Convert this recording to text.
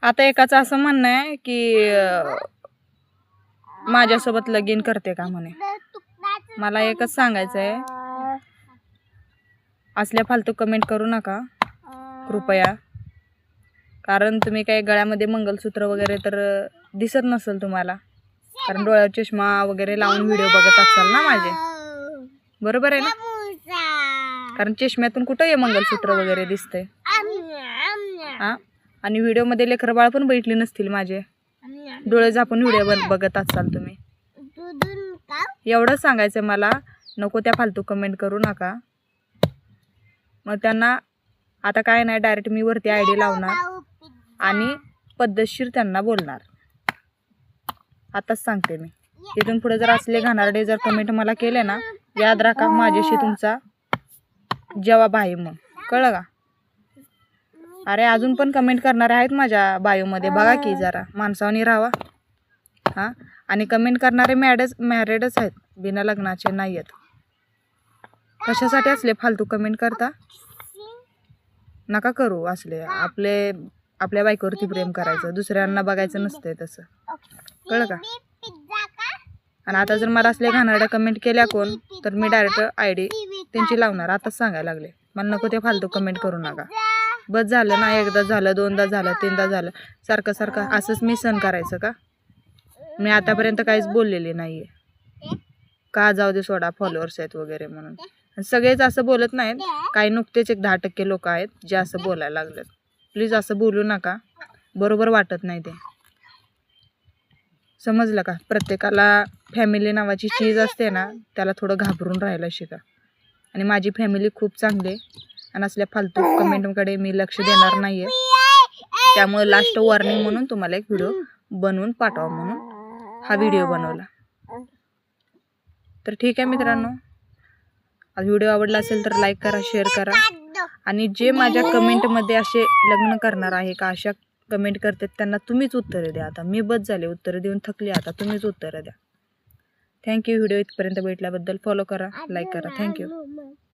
आता एकाचं असं म्हणणं आहे की माझ्यासोबत लगीन करते का म्हणे. मला एकच सांगायचं आहे, असल्या फालतू कमेंट करू नका कृपया. कारण तुम्ही काही गळ्यामध्ये मंगलसूत्र वगैरे तर दिसत नसेल तुम्हाला, कारण डोळ्यात चष्मा वगैरे लावून व्हिडिओ बघत असाल ना माझे, बरोबर आहे ना. कारण चष्म्यातून कुठं हे मंगलसूत्र वगैरे दिसतंय. हा, आणि व्हिडिओमध्ये लेकरं बाळ पण बैठली नसतील माझे, डोळे झापून व्हिडिओ बघत असाल तुम्ही. एवढंच सांगायचं मला, नको त्या फालतू कमेंट करू नका. मग त्यांना आता काय नाही, डायरेक्ट मी वरती ID लावणार आणि पद्धतशीर त्यांना बोलणार. आताच सांगते मी, इथून पुढे जर असले घाणारडे जर कमेंट मला केले ना, याद राखा माझ्याशी तुमचा जवाब आहे. मग कळलं का. अरे अजून पण कमेंट करणारे आहेत माझ्या बायोमध्ये, बघा की जरा माणसावनी राहावा. हां, आणि कमेंट करणारे मॅरेडच आहेत, बिना लग्नाचे नाही आहेत. कशासाठी असले फालतू कमेंट करता. नका करू असले. आपल्या बायकोवरती प्रेम करायचं, दुसऱ्यांना बघायचं नसतंय तसं, कळलं का. आणि आता जर मला असले घाणारड्या कमेंट केल्या कोण, तर मी डायरेक्ट ID त्यांची लावणार. आताच सांगायला लागले, मला नको ते फालतू कमेंट करू नका. बस झालं ना, एकदा झालं, दोनदा झालं, तीनदा झालं, सारखं सारखं असंच मी सहन करायचं का. मी आतापर्यंत काहीच बोललेली नाही आहे का. जाऊ दे सोडा, फॉलोअर्स आहेत वगैरे म्हणून. सगळेच असं बोलत नाहीत, काही नुकतेच एक 10% लोक आहेत जे असं बोलायला लागलेत. प्लीज असं बोलू नका, बरोबर वाटत नाही ते, समजलं का. प्रत्येकाला फॅमिली नावाची चीज असते ना, त्याला थोडं घाबरून राहायला शिका. आणि माझी फॅमिली खूप चांगली आहे, आणि असल्या फालतू कमेंटकडे मी लक्ष देणार नाही आहे. त्यामुळे लास्ट वॉर्निंग म्हणून तुम्हाला एक व्हिडिओ बनवून पाठवा म्हणून हा व्हिडिओ बनवला. तर ठीक आहे मित्रांनो, व्हिडिओ आवडला असेल तर लाईक करा, शेअर करा. आणि जे माझ्या कमेंटमध्ये असे लग्न करणार आहे का अशा कमेंट करतात, त्यांना तुम्हीच उत्तरं द्या. आता मी बस झाले, उत्तरं देऊन थकली, आता तुम्हीच उत्तरं द्या. थँक्यू. व्हिडिओ इथपर्यंत भेटल्याबद्दल फॉलो करा, लाईक करा. थँक्यू.